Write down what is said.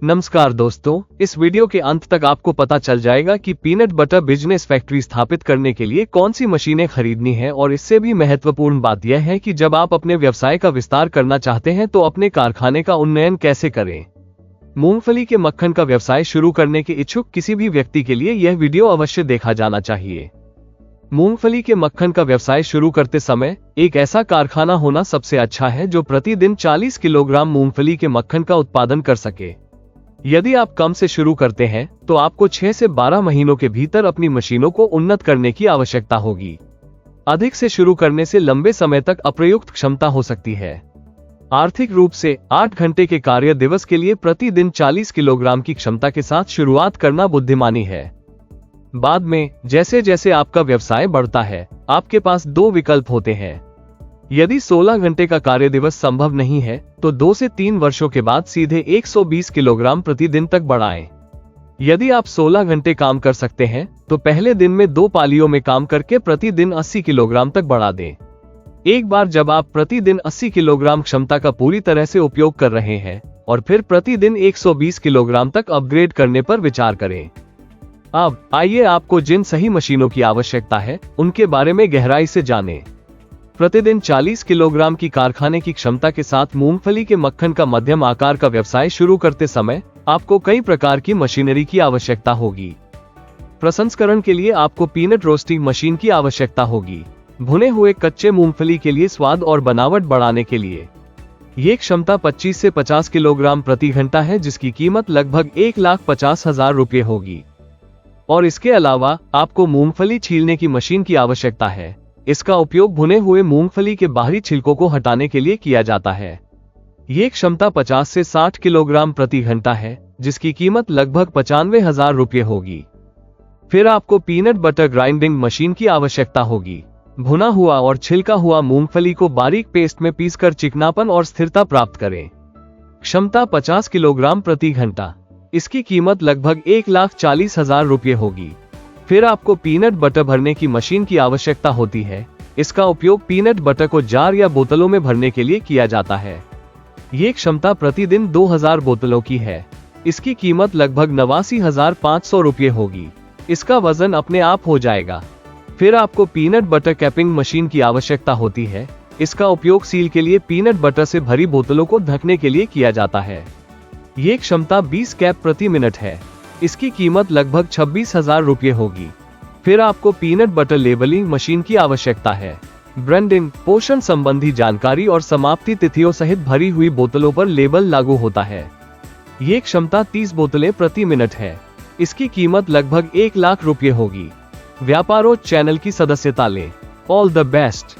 नमस्कार दोस्तों, इस वीडियो के अंत तक आपको पता चल जाएगा कि पीनट बटर बिजनेस फैक्ट्री स्थापित करने के लिए कौन सी मशीनें खरीदनी है। और इससे भी महत्वपूर्ण बात यह है कि जब आप अपने व्यवसाय का विस्तार करना चाहते हैं तो अपने कारखाने का उन्नयन कैसे करें। मूंगफली के मक्खन का व्यवसाय शुरू करने के इच्छुक किसी भी व्यक्ति के लिए यह वीडियो अवश्य देखा जाना चाहिए। मूंगफली के मक्खन का व्यवसाय शुरू करते समय एक ऐसा कारखाना होना सबसे अच्छा है जो प्रतिदिन 40 किलोग्राम मूंगफली के मक्खन का उत्पादन कर सके। यदि आप कम से शुरू करते हैं तो आपको 6 से 12 महीनों के भीतर अपनी मशीनों को उन्नत करने की आवश्यकता होगी। अधिक से शुरू करने से लंबे समय तक अप्रयुक्त क्षमता हो सकती है। आर्थिक रूप से 8 घंटे के कार्य दिवस के लिए प्रतिदिन 40 किलोग्राम की क्षमता के साथ शुरुआत करना बुद्धिमानी है। बाद में जैसे जैसे आपका व्यवसाय बढ़ता है, आपके पास 2 विकल्प होते हैं। यदि 16 घंटे का कार्य दिवस संभव नहीं है तो 2 से 3 वर्षों के बाद सीधे 120 किलोग्राम प्रतिदिन तक बढ़ाएं। यदि आप 16 घंटे काम कर सकते हैं तो पहले दिन में 2 पालियों में काम करके प्रतिदिन 80 किलोग्राम तक बढ़ा दें। एक बार जब आप प्रतिदिन 80 किलोग्राम क्षमता का पूरी तरह से उपयोग कर रहे हैं और फिर प्रतिदिन 120 किलोग्राम तक अपग्रेड करने पर विचार करें। अब आइए आपको जिन सही मशीनों की आवश्यकता है उनके बारे में गहराई से जानें। प्रतिदिन 40 किलोग्राम की कारखाने की क्षमता के साथ मूंगफली के मक्खन का मध्यम आकार का व्यवसाय शुरू करते समय आपको कई प्रकार की मशीनरी की आवश्यकता होगी। प्रसंस्करण के लिए आपको पीनट रोस्टिंग मशीन की आवश्यकता होगी। भुने हुए कच्चे मूंगफली के लिए स्वाद और बनावट बढ़ाने के लिए ये क्षमता 25 से 50 किलोग्राम प्रति घंटा है, जिसकी कीमत लगभग 1,50,000 रुपये होगी। और इसके अलावा आपको मूंगफली छीलने की मशीन की आवश्यकता है। इसका उपयोग भुने हुए मूंगफली के बाहरी छिलकों को हटाने के लिए किया जाता है। ये क्षमता 50 से 60 किलोग्राम प्रति घंटा है, जिसकी कीमत लगभग 95,000 रुपये होगी। फिर आपको पीनट बटर ग्राइंडिंग मशीन की आवश्यकता होगी। भुना हुआ और छिलका हुआ मूंगफली को बारीक पेस्ट में पीसकर चिकनापन और स्थिरता प्राप्त करें। क्षमता 50 किलोग्राम प्रति घंटा। इसकी कीमत लगभग 1,40,000 रुपये होगी। फिर आपको पीनट बटर भरने की मशीन की आवश्यकता होती है। इसका उपयोग पीनट बटर को जार या बोतलों में भरने के लिए किया जाता है। ये क्षमता प्रतिदिन 2000 बोतलों की है। इसकी कीमत लगभग 89,500 रुपये होगी। इसका वजन अपने आप हो जाएगा। फिर आपको पीनट बटर कैपिंग मशीन की आवश्यकता होती है। इसका उपयोग सील के लिए पीनट बटर से भरी बोतलों को ढकने के लिए किया जाता है। ये क्षमता 20 कैप प्रति मिनट है। इसकी कीमत लगभग 26,000 रुपये होगी। फिर आपको पीनट बटर लेबलिंग मशीन की आवश्यकता है। ब्रांडिंग, पोषण संबंधी जानकारी और समाप्ति तिथियों सहित भरी हुई बोतलों पर लेबल लागू होता है। ये क्षमता 30 बोतलें प्रति मिनट है। इसकी कीमत लगभग 1 लाख रुपये होगी। व्यापारों चैनल की सदस्यता लें। All the best.